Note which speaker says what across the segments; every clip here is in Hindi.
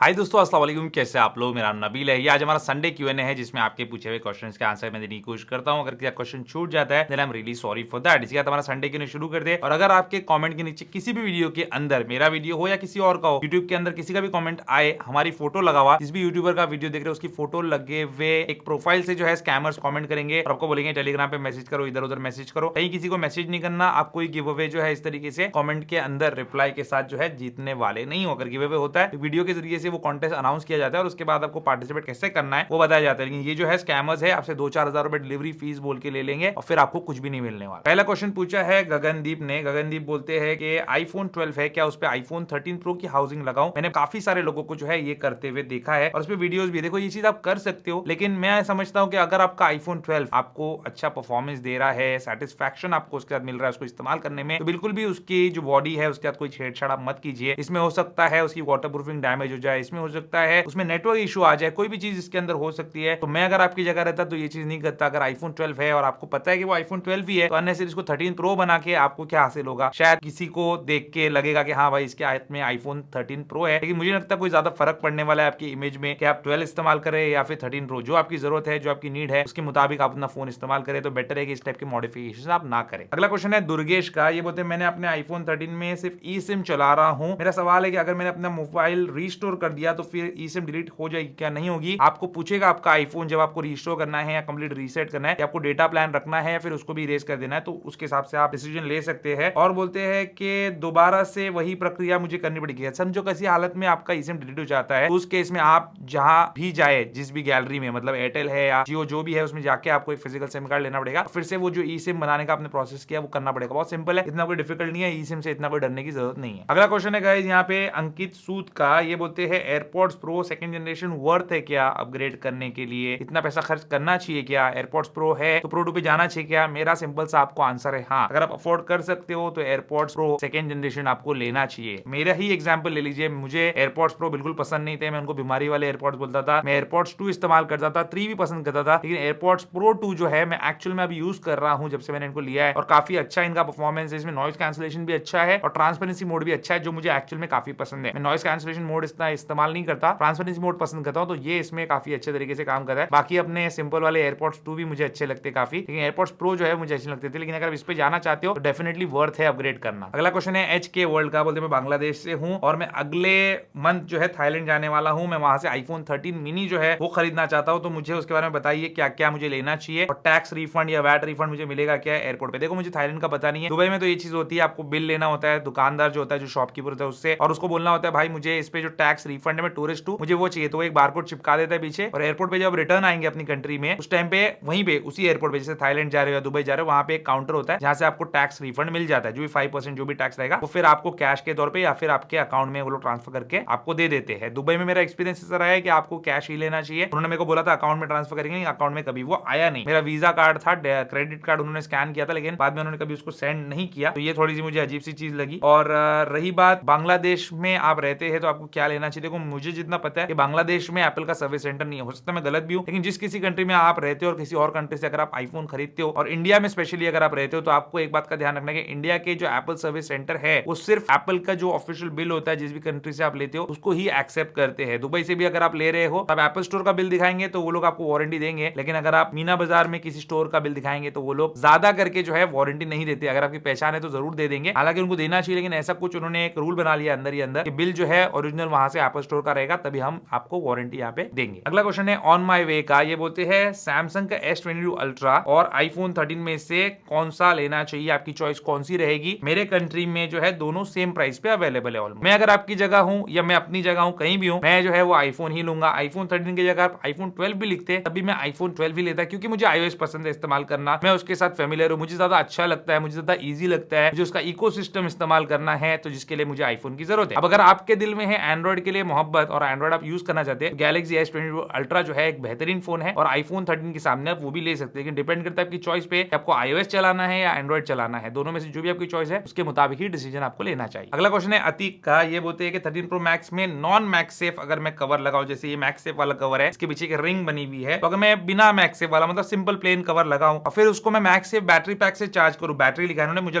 Speaker 1: हाय दोस्तों, अस्सलाम वालेकुम। कैसे आप लोग? मेरा नाम नबील है। ये आज हमारा संडे क्यूएनए है जिसमें आपके पूछे हुए क्वेश्चंस के आंसर मैं देने की कोशिश करता हूं। अगर किसी क्वेश्चन छूट जाता है then I am really sorry for that. इसके बाद हमारा संडे क्यूएनए शुरू कर दे। और अगर आपके कमेंट के नीचे किसी भी वीडियो के अंदर, मेरा वीडियो हो या किसी और का हो, यूट्यूब के अंदर किसी का भी कमेंट आए, हमारी फोटो लगा हुआ, जिस भी यूट्यूबर का वीडियो देख रहे हो उसकी फोटो लगे हुए एक प्रोफाइल से जो है स्कैमर्स कमेंट करेंगे और आपको बोलेंगे टेलीग्राम पे मैसेज करो, इधर उधर मैसेज करो। कहीं किसी को मैसेज नहीं करना। आप कोई गिव अवे जो है इस तरीके से कमेंट के अंदर रिप्लाई के साथ जो है जीतने वाले नहीं हो। अगर गिव अवे होता है तो वीडियो के जरिए से वो कॉन्टेस्ट अनाउंस किया जाता है और उसके बाद आपको पार्टिसिपेट कैसे करना है वो बताया जाता है। लेकिन ये जो है स्कैमर्स है, आपसे 2-4 हजार रुपए डिलीवरी फीस बोल के ले लेंगे और फिर आपको कुछ भी नहीं मिलने वाला। पहला क्वेश्चन पूछा है गगनदीप ने। गगनदीप बोलते हैं कि आईफोन 12 है, क्या उस पे आईफोन 13 प्रो की हाउसिंग लगाऊं? मैंने काफी सारे लोगों को जो है ये करते हुए देखा है और उस पे वीडियोस भी। देखो, ये चीज आप कर सकते हो, लेकिन मैं समझता हूं कि अगर आपका आईफोन 12 आपको अच्छा परफॉर्मेंस दे रहा है, सेटिस्फैक्शन आपको उसके साथ मिल रहा है उसको इस्तेमाल करने में, तो बिल्कुल भी उसकी जो बॉडी है उसके साथ कोई छेड़छाड़ आप मत कीजिए। इसमें हो सकता है उसकी वाटर प्रूफिंग डैमेज हो जाए, इसमें हो सकता है उसमें नेटवर्क इशू आ जाए, कोई भी चीज इसके अंदर हो सकती है। तो मैं अगर आपकी जगह रहता तो ये चीज नहीं करता। अगर आईफोन 12 है और आपको पता है कि वो आईफोन 12 ही है तो अननेसेसरी इसको 13 प्रो बना के आपको क्या हासिल होगा? शायद किसी को देख के लगेगा कि हाँ भाई इसके हाथ में आईफोन 13 प्रो है, लेकिन मुझे लगता है कोई ज्यादा फर्क पड़ने वाला है आपकी इमेज में कि आप 12 इस्तेमाल करें या फिर 13 प्रो। जो आपकी जरूरत है, जो आपकी नीड है, उसके मुताबिक आप अपना फोन इस्तेमाल करें तो बेटर है कि इस टाइप के मॉडिफिकेशन आप ना करें। अगला क्वेश्चन है दुर्गेश का। ये बोलते हैं मैंने अपने आईफोन 13 में सिर्फ ई सिम चला रहा हूँ। मेरा सवाल है कि अगर मैंने अपना मोबाइल रीस्टोर कर दिया तो फिर ई सिम डिलीट हो जाएगी क्या? नहीं होगी। आपको पूछेगा आपका आईफोन जब आपको रिस्टोर करना है या कंप्लीट रीसेट करना है कि आपको डेटा प्लान रखना है या फिर उसको भी इरेज कर देना है, तो उसके हिसाब से आप डिसीजन ले सकते हैं। और बोलते हैं कि दोबारा से वही प्रक्रिया मुझे करनी पड़ेगी। समझो किसी हालत में आपका ई सिम डिलीट हो जाता है, उस केस में आप जहां भी जाए, जिस भी गैलरी में, मतलब एयरटेल है या जियो जो भी है, उसमें जाके आपको एक फिजिकल सिम कार्ड लेना पड़ेगा। फिर से वो जो ई सिम बनाने का आपने प्रोसेस किया वो करना पड़ेगा। बहुत सिंपल है, इतना कोई डिफिकल्ट नहीं है। ई सिम से इतना कोई डरने की जरूरत नहीं है। अगला क्वेश्चन है गाइस यहाँ पे अंकित सूद का। ये बोलते हैं AirPods pro second generation worth है क्या अपग्रेड करने के लिए? इतना पैसा खर्च करना चाहिए क्या? एयरपॉड्स प्रो है तो प्रो 2 पे जाना चाहिए क्या? मेरा सिंपल सा आपको आंसर है हाँ। अगर आप अफोर्ड कर सकते हो तो एयरपॉड्स प्रो सेकंड जनरेशन आपको लेना चाहिए। मेरा ही एग्जांपल ले लीजिए। मुझे एयरपॉड्स प्रो बिल्कुल पसंद नहीं थे, मैं उनको बीमारी वाले एयरपॉड्स बोलता था। मैं एयरपॉड्स 2 इस्तेमाल करता था, 3 भी पसंद करता था, लेकिन एयरपॉड्स प्रो 2 जो है मैं एक्चुअल में अभी यूज कर रहा हूं जब से मैंने इनको लिया है, और काफी अच्छा इनका परफॉर्मेंस है। इसमें नॉइज कैंसिलेशन भी अच्छा है और ट्रांसपेरेंसी मोड भी अच्छा है, जो मुझे एक्चुअल में काफी पसंद है। मैं नॉइज कैंसिलेशन मोड इतना इस्तेमाल नहीं करता, ट्रांसपेरेंसी मोड पसंद करता हूं, तो ये इसमें काफी अच्छे तरीके से काम कर रहा है। बाकी अपने सिंपल वाले एयरपॉड्स 2 भी मुझे अच्छे लगते काफी, लेकिन एयरपॉड्स प्रो जो है मुझे अच्छे लगते थे। लेकिन अगर इस पे जाना चाहते हो तो डेफिनेटली वर्थ है अपग्रेड करना। अगला क्वेश्चन है एच के वर्ल्ड का। बोलते मैं बांग्लादेश से हूं और मैं अगले मंथ जो है थाईलैंड जाने वाला हूं। मैं वहां से आईफोन 13 मिनी जो है वो खरीदना चाहता हूं, तो मुझे उसके बारे में बताइए क्या क्या मुझे लेना चाहिए और टैक्स रिफंड या वैट रिफंड मुझे मिलेगा क्या एयरपोर्ट पे? देखो, मुझे थाईलैंड का पता नहीं है। दुबई में तो ये चीज होती है, आपको बिल लेना होता है दुकानदार जो होता है, जो शॉपकीपर होता है उससे, और उसको बोलना होता है भाई मुझे इस पे जो टैक्स रिफंड है, मैं टूरिस्ट हूं, मुझे वो चाहिए। तो वो एक बारकोड चिपका देता है पीछे, और एयरपोर्ट पे जब रिटर्न आएंगे अपनी कंट्री में उस टाइम पे वहीं पे उसी एयरपोर्ट पे, जैसे थाईलैंड जा रहे हो या दुबई जा रहे हो, वहां पे एक काउंटर होता है जहां से आपको टैक्स रिफंड मिल जाता है। जो भी 5% जो भी टैक्स रहेगा वो फिर आपको कैश के तौर पे या फिर आपके अकाउंट में वो लोग ट्रांसफर करके आपको दे देते हैं। दुबई में मेरा एक्सपीरियंस ऐसा रहा है कि आपको कैश ही लेना चाहिए। उन्होंने मेरे को बोला था अकाउंट में ट्रांसफर करेंगे, अकाउंट में कभी वो आया नहीं। मेरा वीजा कार्ड था, क्रेडिट कार्ड उन्होंने स्कैन किया था, लेकिन बाद में उन्होंने कभी उसको सेंड नहीं किया, तो ये थोड़ी सी मुझे अजीब सी चीज लगी। और रही बात बांग्लादेश में आप रहते हैं तो आपको क्या लेना चाहिए, देखो मुझे जितना पता है कि बांग्लादेश में एप्पल का सर्विस सेंटर नहीं है। हो सकता है मैं गलत भी हूं, लेकिन जिस किसी कंट्री में आप रहते हो और किसी और कंट्री से अगर आप आईफोन खरीदते हो, और इंडिया में स्पेशली अगर आप रहते हो, तो आपको एक बात का ध्यान रखना है कि इंडिया के जो एप्पल सर्विस सेंटर है वो सिर्फ एप्पल का जो ऑफिशियल बिल होता है जिस भी कंट्री से आप लेते हो उसको ही एक्सेप्ट करते हैं। दुबई से भी अगर आप ले रहे हो तब एप्पल स्टोर का बिल दिखाएंगे तो वो लोग आपको वारंटी देंगे, लेकिन अगर आप मीना बाजार में किसी स्टोर का बिल दिखाएंगे तो वो लोग ज्यादा करके जो है वारंटी नहीं देते। अगर आपकी पहचान है तो जरूर दे देंगे, हालांकि उनको देना चाहिए, लेकिन ऐसा कुछ उन्होंने एक रूल बना लिया अंदर ही अंदर कि बिल जो है ओरिजिनल वहां से एप्पल स्टोर का रहेगा, तभी हम आपको वारंटी यहाँ पे देंगे। अगला क्वेश्चन है ऑन माई वे का। ये बोलते हैं सैमसंग का S22 अल्ट्रा और आईफोन 13 में से कौन सा लेना चाहिए, आपकी चॉइस कौन सी रहेगी? मेरे कंट्री में जो है दोनों सेम प्राइस पे अवेलेबल है ऑलमोस्ट। मैं अगर आपकी जगह हूं या मैं अपनी जगह हूं, कहीं भी हूं, मैं जो है वो आईफोन ही लूंगा। आईफोन 13 की जगह आप आईफोन 12 भी लिखते हैं तभी मैं आईफोन 12 ही लेता, क्योंकि मुझे iOS पसंद है इस्तेमाल करना, मैं उसके साथ फेमिलियर हूं, मुझे ज्यादा अच्छा लगता है, मुझे ज्यादा इजी लगता है, मुझे उसका इकोसिस्टम इस्तेमाल करना है, तो जिसके लिए मुझे आईफोन की जरूरत है। अब अगर आपके दिल में है एंड्रॉइड के लिए मोहब्बत और एंड्रॉइड आप यूज करना चाहते हैं, गैलेक्सी S22 अल्ट्रा जो है एक बेहतरीन फोन है और आईफोन 13 के सामने आप वो भी ले सकते हैं, लेकिन डिपेंड करता है आपकी चॉइस पे, आपको iOS चलाना है या एंड्रॉइड चलाना है। दोनों में से जो भी आपकी चॉइस है उसके मुताबिक ही डिसीजन आपको लेना चाहिए। अगला क्वेश्चन है अतीक का। ये बोलते हैं कि 13 प्रो मैक्स में नॉन मैक्स सेफ अगर मैं कवर लगाऊं, जैसे ये मैक्स सेफ वाला कवर है, इसके पीछे एक रिंग बनी हुई है, तो अगर मैं बिना मैक्स सेफ वाला मतलब सिंपल प्लेन कवर लगाऊं और फिर उसको मैं मैक्स सेफ बैटरी पैक से चार्ज करूं, बैटरी लिखा है उन्होंने, मुझे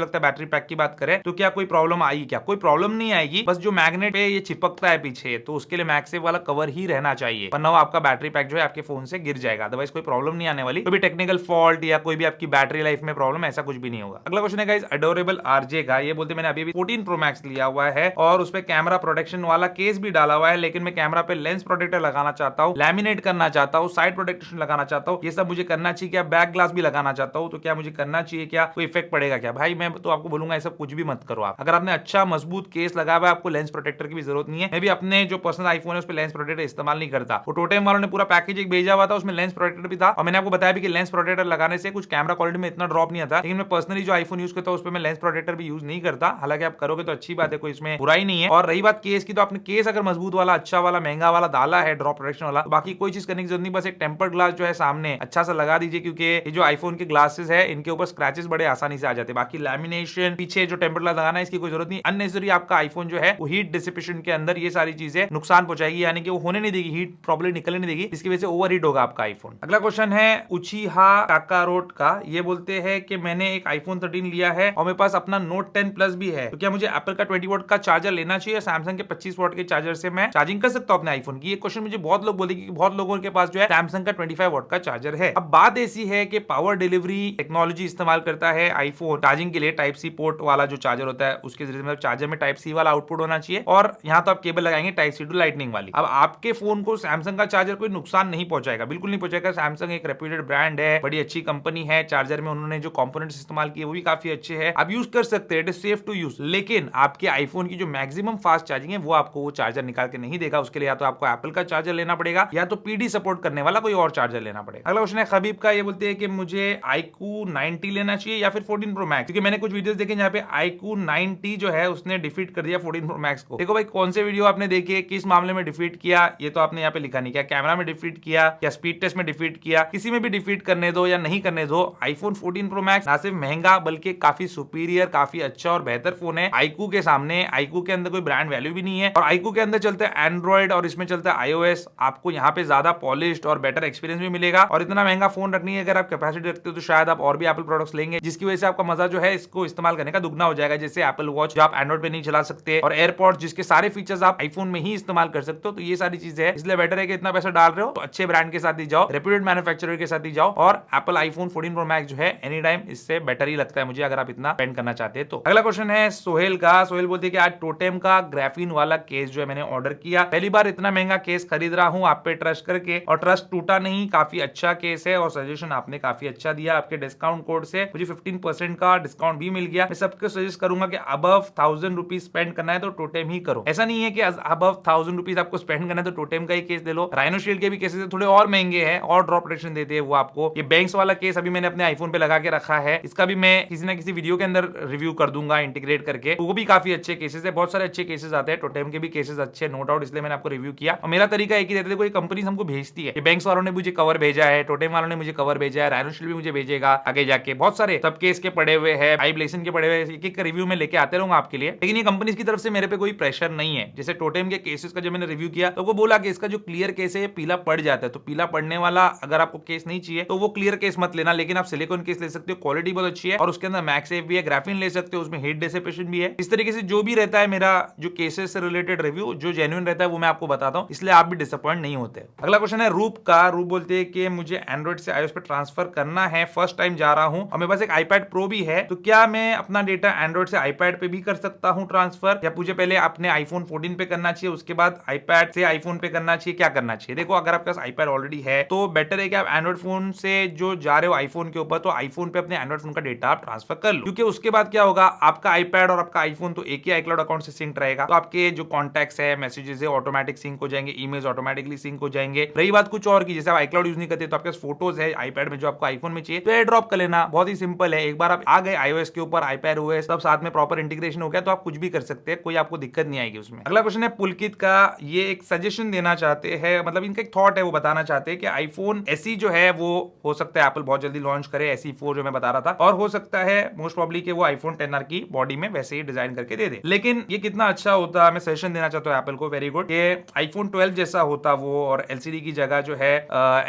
Speaker 1: लगता है बैटरी पैक की बात करें, तो क्या कोई प्रॉब्लम आएगी? क्या कोई प्रॉब्लम नहीं आएगी, बस जो मैग्नेट पे ये चिपकता है पीछे से, तो उसके लिए मैगसेफ वाला कवर ही रहना चाहिए, वरना वो आपका बैटरी पैक जो है आपके फोन से गिर जाएगा। अदरवाइज कोई प्रॉब्लम नहीं आने वाली, कोई भी टेक्निकल फॉल्ट या कोई भी आपकी बैटरी लाइफ में प्रॉब्लम, ऐसा कुछ भी नहीं होगा। अगला क्वेश्चन है गाइस अडोरेबल आरजे का। ये बोलते मैंने अभी 14 प्रो मैक्स लिया हुआ है और उसपे कैमरा प्रोटेक्शन वाला केस भी डाला हुआ है, लेकिन मैं कैमरा पे लेंस प्रोटेक्टर लगाना चाहता हूँ, लैमिनेट करना चाहता हूँ, साइड प्रोटेक्शन लगाना चाहता हूँ, ये सब मुझे करना चाहिए क्या? बैक ग्लास भी लगाना चाहता हूँ, तो क्या मुझे करना चाहिए? क्या कोई इफेक्ट पड़ेगा क्या? भाई मैं तो आपको बोलूंगा ये सब कुछ भी मत करो। आप अगर आपने अच्छा मजबूत केस लगाया हुआ है, आपको लेंस प्रोटेक्टर की भी जरूरत नहीं है। मैं भी अपने जो पर्सनल आईफोन है उस पर लेंस प्रोटेक्टर इस्तेमाल नहीं करता। वो टोटेम वालों ने पूरा पैकेज एक भेजा हुआ था, उसमें लेंस प्रोटेक्टर भी था और मैंने आपको बताया भी कि लेंस प्रोटेक्टर लगाने से कुछ कैमरा क्वालिटी में इतना ड्रॉप नहीं आता, लेकिन मैं पर्सनली जो आईफोन यूज करता हूं उस पर मैं लेंस प्रोटेक्टर भी यूज नहीं करता। हालांकि आप करोगे तो अच्छी बात है, कोई इसमें बुराई नहीं है। और रही बात केस की, तो आपने केस अगर मजबूत वाला, अच्छा वाला, महंगा वाला डाला है, ड्रॉप प्रोटेक्शन वाला, तो बाकी कोई चीज करने की जरूरत नहीं। बस एक टेम्पर्ड ग्लास जो है सामने अच्छा सा लगा दीजिए, क्योंकि ये जो आईफोन के ग्लासेस है इनके ऊपर स्क्रैचेस बड़े आसानी से आ जाते हैं। बाकी लैमिनेशन पीछे जो टेम्पर्ड ग्लास लगाना है इसकी कोई जरूरत नहीं। अननेसेसरी आपका आईफोन जो है वो हीट डिसिपेशन के अंदर ये सारी चीजें नुकसान पहुंचाएगी, यानी कि वो होने नहीं देगी, हीट प्रॉब्लम निकलने नहीं देगी, इसकी वजह से ओवर हीट होगा आपका आईफोन। अगला क्वेश्चन है उचिहा काकारोट का। ये बोलते हैं कि मैंने एक आईफोन 13 लिया है और मेरे पास अपना नोट 10 प्लस भी है, तो क्या मुझे एप्पल का 20 वॉट का चार्जर लेना चाहिए? सैमसंग के 25 वॉट के चार्जर से मैं चार्जिंग कर सकता हूं अपने आईफोन की? ये क्वेश्चन मुझे बहुत लोग बोलते हैं, क्योंकि बहुत लोगों के पास जो है सैमसंग का 25 वॉट का चार्जर है। अब बात ऐसी है कि पावर डिलीवरी टेक्नोलॉजी इस्तेमाल करता है आईफोन चार्जिंग के लिए। टाइप सी पोर्ट वाला जो चार्जर होता है उसके जरिए, मतलब चार्जर में टाइप सी वाला आउटपुट होना चाहिए और यहाँ तो आप केबल लगाएंगे टाइप सी टू लाइटनिंग वाली। अब आपके फोन को सैमसंग का चार्जर कोई नुकसान नहीं पहुंचाएगा, बिल्कुल नहीं पहुंचाएगा। सैमसंग एक रेप्यूटेड ब्रांड है, बड़ी अच्छी कंपनी है। चार्जर में उन्होंने जो कंपोनेंट्स इस्तेमाल किए वो भी काफी अच्छे हैं, आप यूज कर सकते हैं, it is safe to use. लेकिन आपके आईफोन की जो मैक्सिमम फास्ट चार्जिंग है वो आपको वो चार्जर निकाल के नहीं देगा। उसके लिए या तो आपको एप्पल का चार्जर लेना पड़ेगा या तो पीडी सपोर्ट करने वाला कोई और चार्जर लेना पड़ेगा। अगला क्वेश्चन है खबीब का। ये बोलते हैं कि मुझे iQOO 90 लेना चाहिए या फिर 14 प्रो मैक्स, क्योंकि मैंने कुछ वीडियोस देखे जहाँ पे iQOO 90 जो है उसने डिफीट कर दिया 14 प्रो मैक्स को। देखो भाई कौन से वीडियो आपने देखे, किस मामले में डिफीट किया, ये तो आपने यहाँ पे लिखा नहीं। क्या कैमरा में डिफीट किया, क्या स्पीड टेस्ट में डिफीट किया? किसी में भी डिफीट करने दो या नहीं करने दो, आईफोन 14 प्रो मैक्स ना सिर्फ महंगा बल्कि काफी सुपीरियर, काफी अच्छा और बेहतर फोन है iQOO के सामने। iQOO के अंदर कोई ब्रांड वैल्यू भी नहीं है और iQOO के अंदर चलता है एंड्रॉइड और इसमें चलता है iOS। आपको यहाँ पे ज्यादा पॉलिश्ड और बेटर एक्सपीरियंस भी मिलेगा। और इतना महंगा फोन रखनी है, अगर आप कैपेसिटी रखते हो तो शायद आप और भी एप्पल प्रोडक्ट्स लेंगे, जिसकी वजह से आपका मजा जो है इसको इस्तेमाल करने का दुगना हो जाएगा। जैसे एप्पल वॉच जो आप एंड्रॉइड पे नहीं चला सकते और एयरपॉड्स जिसके सारे फीचर्स आप आईफोन में ही इस्तेमाल कर सकते हो। तो ये सारी चीजें है, इसलिए बेटर है कि इतना पैसा डाल रहे हो तो अच्छे ब्रांड के साथ ही जाओ, रेप्यूटेड मैन्युफैक्चरर के साथ ही जाओ। और एप्पल आईफोन 14 प्रो मैक्स जो है एनी टाइम इससे बेटर ही लगता है मुझे, अगर आप इतना स्पेंड करना चाहते हैं तो। अगला क्वेश्चन है सोहेल का। सोहेल बोलते हैं कि आज टोटेम का ग्राफीन वाला केस जो है मैंने ऑर्डर किया, पहली बार इतना महंगा केस खरीद रहा हूं आप पे ट्रस्ट करके, और ट्रस्ट टूटा नहीं, काफी अच्छा केस है और सजेशन आपने काफी अच्छा दिया। आपके डिस्काउंट कोड से मुझे 15% का डिस्काउंट भी मिल गया। मैं सबको सजेस्ट करूंगा कि अबव 1000 रुपीज स्पेंड करना है तो टोटेम ही करो। ऐसा नहीं है कि अबव 1000 रुपीज आपको स्पेंड करना है तो टोटेम का ही केस ले लो। राइनो शील्ड के भी केसेस थोड़े और महंगे हैं और ड्रॉप प्रोटेक्शन देते हैं वो आपको। ये बैंक्स वाला केस अभी मैंने अपने आईफोन पे लगा के रखा है, इसका भी मैं किसी ना किसी वीडियो के अंदर रिव्यू कर दूंगा इंटीग्रेट करके, वो भी काफी अच्छे केसेस है। बहुत सारे अच्छे केसेस आते हैं, टोटेम के भी केसेस अच्छे नो डाउट, इसलिए मैंने आपको रिव्यू किया। और मेरा तरीका एक ही रहता है, कोई कंपनी हमको भेजती है, बैंक्स वालों ने मुझे कवर भेजा है, टोटेम वालों ने मुझे कवर भेजा है, राइनो शील्ड भी मुझे भेजेगा आगे जाके, बहुत सारे सब केस के पड़े हुए हैं, आईब्लेशन के पड़े हुए, एक एक रिव्यू में लेके आते रहूंगा आपके लिए। लेकिन ये कंपनी की तरफ से मेरे पे कोई प्रेशर नहीं है। जैसे टोटेम के केसेस का जब मैंने रिव्यू किया तो वो बोला कि इसका जो क्लियर केस है ये पीला पड़ जाता है, तो पीला पड़ने वाला अगर आपको केस नहीं चाहिए तो वो क्लियर केस मत लेना, लेकिन आप सिलिकॉन केस ले सकते हो, क्वालिटी बहुत अच्छी है और उसके अंदर मैगसेफ भी है, ग्राफीन ले सकते हो, उसमें हीट डिसिपेशन भी है। इस तरीके से जो भी रहता है मेरा जो केसेस से रिलेटेड रिव्यू जो जेन्युइन रहता है वो मैं आपको बताता हूं, इसलिए आप भी डिसअपॉइंट नहीं होते। अगला क्वेश्चन है रूप का। रूप बोलते हैं कि मुझे एंड्रॉइड से iOS पे ट्रांसफर करना है, फर्स्ट टाइम जा रहा हूं और मेरे पास एक iPad Pro भी है, तो क्या मैं अपना डेटा एंड्रॉइड से iPad पे भी कर सकता हूं ट्रांसफर, या मुझे पहले अपने आईफोन 14 पे करना चाहिए उसके बाद iPad से आईफोन पे करना चाहिए, क्या करना चाहिए? देखो अगर आपके पास iPad ऑलरेडी है तो बेटर है कि आप एंड्रॉइड फोन से जो जा रहे हो आईफोन के ऊपर, तो आईफोन पे अपने एंड्रॉइड फोन का डेटा आप ट्रांसफर कर लो, क्योंकि उसके बाद क्या होगा, आपका iPad और आपका आईफोन तो एक ही iCloud अकाउंट से सिंक रहेगा, तो आपके जो कॉन्टैक्ट्स है, मैसेजेस है, ऑटोमेटिक सिंक हो जाएंगे, ईमेल्स ऑटोमेटिकली सिंक हो जाएंगे। रही बात कुछ और की, जैसे आप iCloud यूज नहीं करते तो आपके फोटोज है iPad में जो आपको आईफोन में चाहिए तो एयर ड्रॉप कर लेना, बहुत ही सिंपल है। एक बार आप आ गए iOS के ऊपर, iPad OS सब साथ में प्रॉपर इंटीग्रेशन हो गया तो आप कुछ भी कर सकते हैं, कोई आपको दिक्कत नहीं आएगी उसमें। अगला क्वेश्चन है पुलकित का। ये एक सजेशन देना चाहते हैं, मतलब इनका एक थॉट है, वो बताना चाहते हैं कि आईफोन SE जो है वो हो सकता है एप्पल बहुत जल्दी लॉन्च करे, SE 4 जो मैं बता रहा था, और हो सकता है मोस्ट प्रोबेबली कि वो आईफोन 10R की बॉडी में वैसे ही डिजाइन करके दे दे। लेकिन ये कितना अच्छा होता, मैं सजेशन देना चाहता हूँ एप्पल को, वेरी गुड, ये आईफोन 12 जैसा होता वो, और LCD की जगह जो है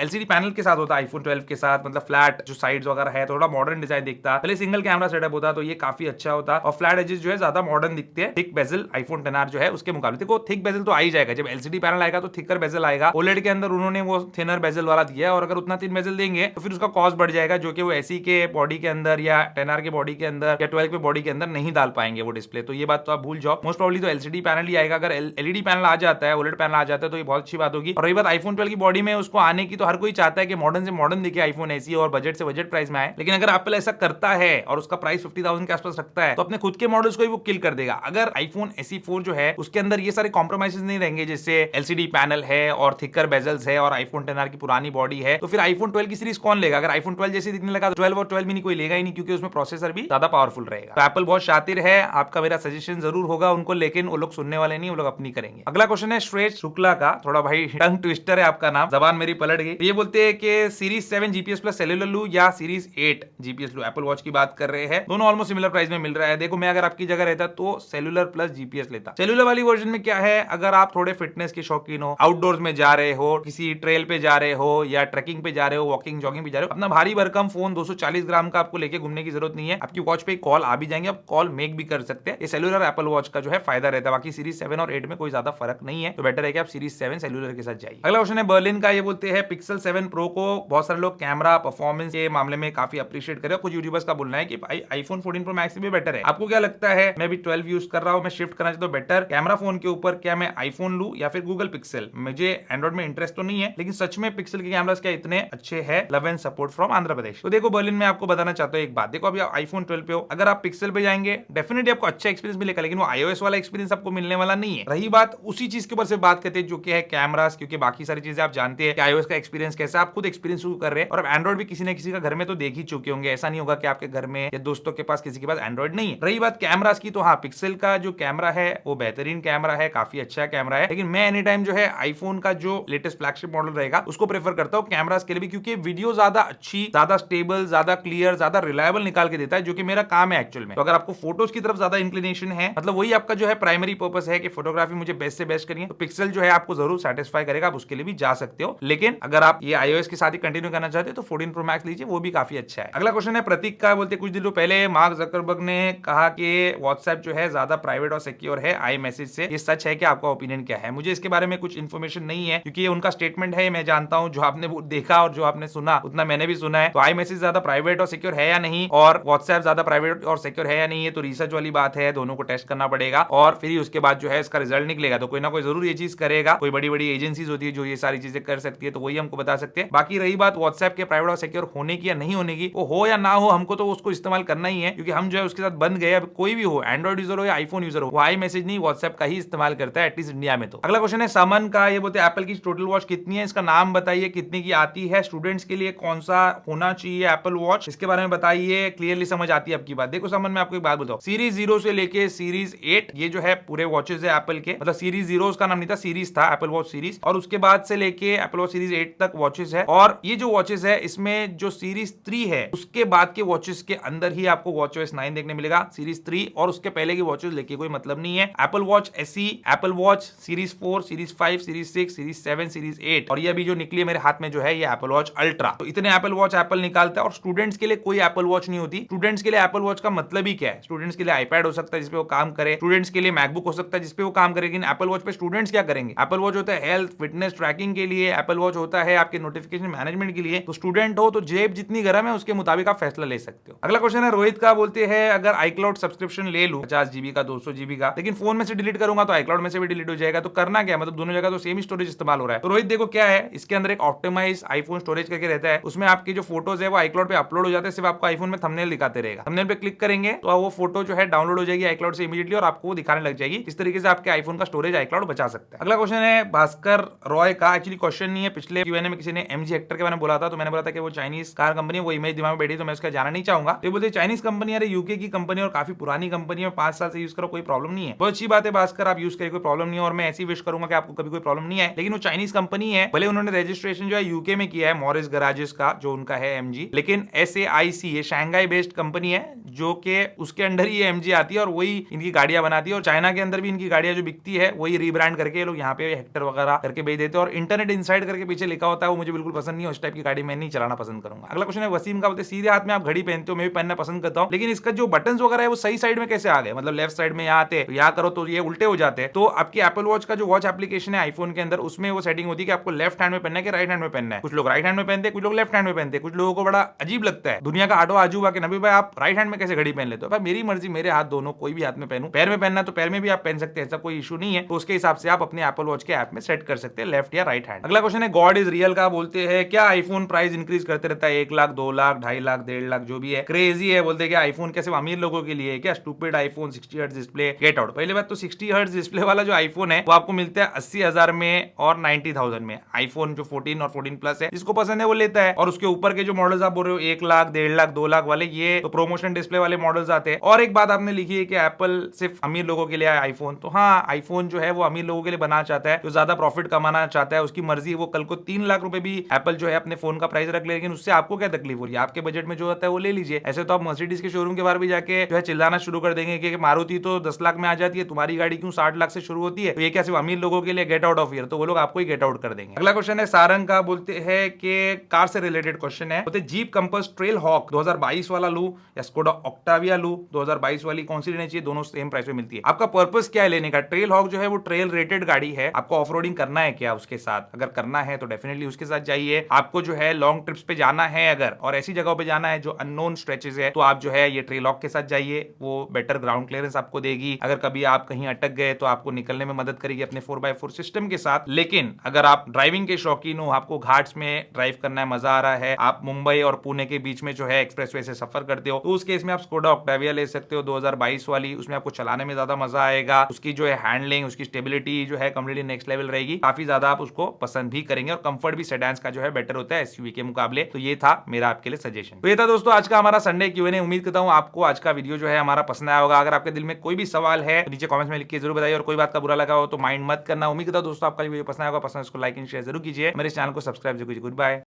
Speaker 1: LCD पैनल के साथ होता आईफोन 12 के साथ, मतलब फ्लैट जो साइड्स वगैरह है, थोड़ा मॉडर्न डिजाइन दिखता। पहले सिंगल कैमरा सेटअप होता तो ये काफी अच्छा होता और फ्लैट एजेस जो है ज्यादा मॉडर्न दिखते हैं, थिक बेजल आईफोन 10R जो है उसके मुकाबले। देखो थिक बेजल तो आ ही जाएगा। जब एलसीडी पैनल आएगा तो थिकर बेजल आएगा। ओलेड के अंदर उन्होंने वो थिनर बेजल वाला दिया है, और अगर उतना थिन बेजल देंगे तो फिर उसका कॉस्ट बढ़ जाएगा, जो कि वो एसी के बॉडी के अंदर या 10R के बॉडी के अंदर या 12 के बॉडी के अंदर नहीं डाल पाएंगे वो डिस्प्ले। तो ये बात तो आप भूल जाओ। मोस्ट प्रॉब्ली तो एलसीडी पैनल ही आएगा। अगर एलईडी पैनल आ जाता है, ओलेड पैनल आ जाता है तो ये बहुत अच्छी बात होगी। और रही बात आईफोन 12 की बॉडी में उसको आने की, तो हर कोई चाहता है कि मॉडर्न से मॉडर्न दिखे आईफोन ऐसी और बजट से बजट प्राइस में आए। लेकिन अगर एप्पल ऐसा करता है और उसका प्राइस 50,000 के आसपास रखता है तो अपने खुद के मॉडल्स को ही वो किल कर देगा। अगर आईफोन SE4 जो है उसके अंदर ये सारे कॉम्प्रोमाइजेस नहीं रहेंगे, जैसे एलसीडी पैनल है और थिकर बेजल्स है और आईफोन 10R की पुरानी बॉडी है, तो फिर आईफोन 12 की सीरीज कौन लेगा? अगर आईफोन 12 जैसे दिखने लगा तो 12 और 12 मिनी कोई लेगा ही नहीं, क्योंकि उसमें प्रोसेसर भी ज्यादा पावरफुल रहेगा। तो एप्पल बहुत शातिर है, आपका मेरा सजेशन जरूर होगा उनको, लेकिन वो लोग सुनने वाले नहीं, वो लोग अपनी करेंगे। अगला क्वेश्चन है श्रेष्ठ शुक्ला का, थोड़ा भाई टंग ट्विस्टर है आपका नाम, जबान मेरी पलट गई। ये बोलते हैं कि सीरीज 7 जीपीएस प्लस सेलुलर लू या सीरीज 8 जीपीएस लू। एप्पल वॉच की बात कर रहे हैं, दोनों ऑलमोस्ट सिमिलर प्राइस में मिल रहा है। देखो मैं अगर आपकी जगह रहता तो सेलुलर प्लस जीपीएस लेता। सेलुलर वाली वर्जन में क्या है, अगर आप थोड़े फिटनेस के शौकीन हो, आउटडोर्स में जा रहे हो, किसी ट्रेल पे जा रहे हो या ट्रैकिंग पे जा रहे हो, वॉकिंग जॉगिंग पे जा रहे हो, अपना भारी भरकम फोन 240 ग्राम का आपको लेके घूमने की जरूरत नहीं है। आपकी वॉच पे कॉल आ भी जाएंगे, आप कॉल मेक भी कर सकते हैं। ये सेलुलर एप्पल वॉच का जो है फायदा रहता है। बाकी सीरीज 7 और 8 में कोई ज्यादा फर्क नहीं है, तो बेटर है कि आप सीरीज 7 सेलुलर के साथ जाइए। अगला क्वेश्चन है बर्लिन का, ये बोलते हैं पिक्सल 7 प्रो को बहुत सारे लोग कैमरा परफॉर्मेंस के मामले में काफी अप्रिशिएट करे। कुछ यूट्यूबर्स का बोलना है कि भाई आईफोन 14 प्रो मैक्स भी बेटर है। आपको क्या लगता है? मैं भी 12 यूज कर रहा हूं, मैं शिफ्ट करना चाहता हूं बेटर कैमरा फोन के ऊपर, क्या मैं आईफोन लूं या फिर गूगल पिक्सल? मुझे एंड्रॉइड में इंटरेस्ट तो नहीं है, लेकिन सच में पिक्सल के कैमरास क्या इतने अच्छे हैं? Love and support from Andhra Pradesh. तो देखो बर्लिन में आपको बताना चाहता हूं एक बात, देखो अभी आप आईफोन 12 पे हो, अगर आप पिक्सल पे जाएंगे डेफिनेटली आपको अच्छा एक्सपीरियंस मिलेगा, लेकिन वो iOS वाला एक्सपीरियंस आपको मिलने वाला नहीं है। रही बात उसी चीज के ऊपर से बात करते हैं जो कि है कैमरास, क्योंकि बाकी सारी चीजें आप जानते हैं कि iOS का एक्सपीरियंस कैसा है, आप खुद एक्सपीरियंस कर रहे हैं, और एंड्रॉइड भी किसी न किसी का घर में तो देख ही चुके होंगे। ऐसा नहीं होगा कि आपके घर में या दोस्तों के पास किसी के पास एंड्रॉइड नहीं है। रही बात कैमरास की, तो हाँ पिक्सल का जो कैमरा है वो बेहतरीन कैमरा है, काफी अच्छा कैमरा है, लेकिन मैं एनी टाइम जो है आईफोन का जो लेटेस्ट फ्लैगशिप मॉडल रहेगा उसको प्रेफर करता हूं कैमरास के लिए भी, क्योंकि वीडियो ज्यादा अच्छी, ज्यादा स्टेबल, ज्यादा क्लियर, ज्यादा रिलायबल निकाल के देता है, जो कि मेरा काम है एक्चुअल में। तो अगर आपको फोटोज की तरफ ज्यादा इंक्लिनेशन है, मतलब वही आपका जो है प्राइमरी पर्पस है कि फोटोग्राफी मुझे बेस्ट से बेस्ट करनी है, तो पिक्सल जो है आपको जरूर सेटिस्फाई करेगा, आप उसके लिए भी जा सकते हो। लेकिन अगर आप ये iOS के साथ ही कंटिन्यू करना चाहते हो तो 14 प्रो मैक्स लीजिए, वो भी काफी अच्छा है। अगला क्वेश्चन है प्रतीक का, बोलते कुछ दिनों पहले मार्क जकरबर्ग ने कहा कि व्हाट्सएप जो है ज्यादा प्राइवेट और सिक्योर है आई मैसेज से, ये सच है कि आपका ओपिनियन क्या है? मुझे इसके बारे में कुछ इन्फॉर्मेशन नहीं है, क्योंकि ये उनका स्टेटमेंट है, मैं जानता हूं जो आपने देखा और जो आपने सुना उतना मैंने भी सुना है। तो आई मैसेज ज्यादा प्राइवेट और सिक्योर है या नहीं, और व्हाट्सएप ज्यादा प्राइवेट और सिक्योर है या नहीं, ये तो रिसर्च वाली बात है, दोनों को टेस्ट करना पड़ेगा और फिर ही उसके बाद जो है इसका रिजल्ट निकलेगा। तो कोई ना कोई जरूर ये चीज करेगा, कोई बड़ी बड़ी एजेंसीज होती है जो ये सारी चीजें कर सकती है, तो वही हमको बता सकते हैं। बाकी रही बात व्हाट्सएप के प्राइवेट और सिक्योर होने की या नहीं होने की, वो हो या ना हो, हमको तो उसको इस्तेमाल करना ही है, क्योंकि हम जो है उसके साथ बंद गए। अब कोई भी हो, एंड्रॉइड यूजर हो या आईफोन यूजर हो, वो आई मैसेज नहीं व्हाट्सएप का ही इस्तेमाल करता है, एटलीस्ट इंडिया में। तो अगला क्वेश्चन है समन का, ये बोलते हैं एप्पल की टोटल वॉच कितनी है, इसका नाम बताइए, कितने की आती है, स्टूडेंट्स के लिए कौन सा होना चाहिए एप्पल वॉच, इसके बारे में बताइए, क्लियरली समझ आती है आपकी बात। देखो समन, मैं आपको एक बात बताऊं, सीरीज 0 से लेके सीरीज 8 ये जो है पूरे वॉचेस है एप्पल के, मतलब सीरीज 0 उसका नाम नहीं था, सीरीज था एप्पल वॉच सीरीज, और उसके बाद से लेके एप्पल वॉच सीरीज 8 तक वॉचेस है। और ये जो वॉचेस है इसमें जो सीरीज 3 है उसके बाद के वॉचेस के अंदर ही आपको वॉचओएस 9 देखने मिलेगा, सीरीज 3 और उसके पहले की वॉचेस लेके कोई मतलब नहीं है। Apple watch SE, Apple watch series 4, series 5, series 6, series 7, series 8 और ये अभी जो निकली है मेरे हाथ में जो है ये एप्पल वॉच अल्ट्रा। तो इतने एप्पल वॉच एप्पल निकालता है, और स्टूडेंट्स के लिए कोई एप्पल वॉच नहीं होती। स्टूडेंट्स के लिए एप्पल वॉच का मतलब ही क्या है? स्टूडेंट्स के लिए आईपैड हो सकता है जिसपे वो काम करे, स्टूडेंट्स के लिए मैकबुक हो सकता है जिसपे वो काम करे, लेकिन एप्पल वॉच पे स्टूडेंट्स क्या करेंगे? एप्पल वॉच होता है हेल्थ फिटनेस ट्रैकिंग के लिए, एप्पल वॉच होता है आपके नोटिफिकेशन मैनेजमेंट के लिए। तो स्टूडेंट हो तो जेब जितनी गर्म है उसके मुताबिक आप फैसला ले सकते हो। अगला क्वेश्चन है रोहित का, बोलते हैं अगर iCloud सब्सक्रिप्शन ले लूं 50 GB का 200 GB का, लेकिन फोन में से डिलीट करूंगा तो iCloud में से भी डिलीट हो जाएगा, तो करना क्या? मतलब दोनों जगह तो सेम ही स्टोरेज इस्तेमाल हो रहा है। तो रोहित देखो क्या है, इसके अंदर एक ऑप्टिमाइज आईफोन स्टोरेज करके रहता है, उसमें आपकी जो फोटोज है वो iCloud पे अपलोड हो जाते हैं, सिर्फ आपको आईफोन में थंबनेल दिखाते रहेगा। थंबनेल पे क्लिक करेंगे तो वो फोटो जो है डाउनलोड हो जाएगी iCloud से इमीडिएटली और आपको वो दिखाने लग जाएगी। इस तरीके से आपके आईफोन का स्टोरेज iCloud बचा सकता है। अगला क्वेश्चन है भास्कर रॉय का, एक्चुअली क्वेश्चन नहीं है, पिछले Q&A में किसी ने MG हेक्टर के बारे में बोला था, तो मैंने बोला था कि वो चाइनीज कार कंपनी है, वो इमेज दिमाग में बैठी तो मैं उसका जाना नहीं चाहूंगा। तो बोलते चाइनीज कंपनी है, यूके की कंपनी और काफी पुरानी कंपनी है, 5 साल से यूज करो कोई प्रॉब्लम नहीं है, बहुत अच्छी बात है भास्कर, आप यूज करें कोई प्रॉब्लम नहीं है, और मैं ऐसी विश करूंगा कि आपको कभी कोई प्रॉब्लम नहीं है। लेकिन वो चाइनीज कंपनी है, भले उन्होंने रजिस्ट्रेशन जो है यूके में किया है मॉरिस गराजेस का जो उनका है MG, लेकिन SAIC ये शंघाई बेस्ड कंपनी है जो कि उसके अंडर ही MG आती है और वही इनकी गाड़ियां बनाती है, और चाइना के अंदर भी इनकी गाड़ियां जो बिकती है वही रीब्रांड करके ये लोग यहाँ पे हेक्टर वगैरह करके बेच देते हैं, और इंटरनेट इनसाइड करके पीछे लिखा होता है, वो मुझे बिल्कुल पसंद नहीं है, उस टाइप की गाड़ी मैं नहीं चलाना पसंद करूंगा। अगला क्वेश्चन है वसीम का, बोलते सीधे हाथ में आप घड़ी पहनते हो, मैं भी पहनना पसंद करता हूं, लेकिन इसका जो बटन वगैरह है वो सही साइड में कैसे आ गए? मतलब लेफ्ट साइड में यहाँ आते यहाँ करो तो ये उल्टे हो जाते हैं, तो तो आपकी एप्पल वॉच का जो वॉच एप्लीकेशन है आईफोन के अंदर, उसमें वो सेटिंग होती है कि आपको लेफ्ट हैंड में पहनना है कि राइट हैंड में पहनना है। कुछ लोग राइट हैंड में पहनते हैं, कुछ लोग लेफ्ट हैंड में पहनते हैं। कुछ लोगों को बड़ा अजीब लगता है, दुनिया का आठवां अजूबा, कि नबी भाई आप राइट हैंड में कैसे घड़ी पहन लेते हो। भाई मेरी मर्जी, मेरे हाथ दोनों, कोई भी हाथ में पहनूं। पैर में पहनना है तो पैर में भी आप पहन सकते हैं, ऐसा कोई इशू नहीं है। तो उसके हिसाब से आप अपने एप्पल वॉच के ऐप में सेट कर सकते हैं लेफ्ट या राइट हैंड। अगला क्वेश्चन है गॉड इज रियल का। बोलते हैं क्या आईफोन प्राइस इंक्रीज करते रहता है, 1 लाख, 2 लाख, 2.5 लाख, 1.5 लाख, जो भी है क्रेजी है। बोलते हैं कि आईफोन कैसे अमीर लोगों के लिए है क्या, stupid iPhone 60 hertz display, get out. पहली बात तो 60 हर्ट्ज डिस्प्ले वाला जो आईफोन है वो आपको मिलता है 80,000 में और 90,000 में। आईफोन जो 14 और 14 प्लस है, जिसको पसंद है वो लेता है। और उसके ऊपर के जो मॉडल्स आप बोल रहे हो 1 लाख, 1.5 लाख, 2 लाख वाले, ये तो प्रोमोशन डिस्प्ले वाले मॉडल्स आते हैं। और एक बात आपने लिखी है कि एप्पल सिर्फ अमीर लोगों के लिए है आईफोन। तो हाँ, आईफोन जो है वो अमीर लोगों के लिए बना चाहता है, जो ज्यादा प्रॉफिट कमाना चाहता है, उसकी मर्जी। वो कल को 3 लाख रुपए भी एप्पल जो है अपने फोन का प्राइस रख ले, लेकिन उससे आपको क्या तकलीफ हो रही है? आपके बजट में जो होता है वो ले लीजिए। ऐसे तो आप मर्सिडीज के शोरूम के बाहर भी जाके जो है चिल्लाना शुरू कर देंगे कि मारुति तो 10 लाख में आ जाती है, तुम्हारी गाड़ी क्यों 60 लाख से शुरू होती है? तो ये क्या सिर्फ अमीर लोगों के लिए? Get out of here. तो वो लोग आपको ही गेट आउट कर देंगे। अगला क्वेश्चन है सारंग का। बोलते हैं कि कार से रिलेटेड क्वेश्चन है। बोलते जीप कंपास ट्रेल हॉक 2022 वाला लूं या स्कोडा ऑक्टाविया लूं 2022 वाली, कौन सी लेनी चाहिए? दोनों सेम प्राइस में मिलती है। आपका पर्पस क्या है लेने का? ट्रेल हॉक जो है वो ट्रेल रेटेड गाड़ी है। आपको ऑफ रोडिंग करना है क्या उसके साथ? अगर करना है तो डेफिनेटली उसके साथ जाइए। आपको जो है लॉन्ग ट्रिप्स पे जाना है अगर, और ऐसी जगहों पे जाना है जो अननोन स्ट्रेचेस है, तो आप जो है ये ट्रेल हॉक के साथ जाइए। वो बेटर ग्राउंड क्लियरेंस आपको देगी। अगर कभी आप कहीं अटक गए तो आपको निकलने में मदद करेगी अपने 4x4 सिस्टम के साथ। लेकिन अगर आप ड्राइविंग के शौकीन हो, आपको घाट्स में ड्राइव करना है, मजा आ रहा है, आप मुंबई और पुणे के बीच में जो है एक्सप्रेसवे से सफर करते हो, तो उस केस में आप स्कोडा ऑक्टाविया ले सकते हो 2022 वाली। उसमें आपको चलाने में ज्यादा मजा आएगा। उसकी जो है हैंडलिंग, उसकी स्टेबिलिटी जो है कंप्लीटली नेक्स्ट लेवल रहेगी। काफी ज्यादा आप उसको पसंद भी करेंगे। और कंफर्ट भी सेडान्स का जो है बेटर होता है एसयूवी के मुकाबले। तो ये था मेरा आपके लिए सजेशन। तो ये था दोस्तों आज का हमारा संडे क्यूएनए। उम्मीद करता हूं आपको आज का वीडियो जो है हमारा पसंद आया होगा। अगर आपके दिल में कोई भी सवाल है तो नीचे कमेंट्स में लिख के जरूर बताइए। और कोई बात का बुरा लगा हो तो माइंड मत करना। उम्मीद करता हूं दोस्तों आपका वीडियो पसंद आएगा। पसंद इसको लाइक एंड शेयर जरूर कीजिए। मेरे चैनल को सब्सक्राइब जरूर कीजिए। Good bye.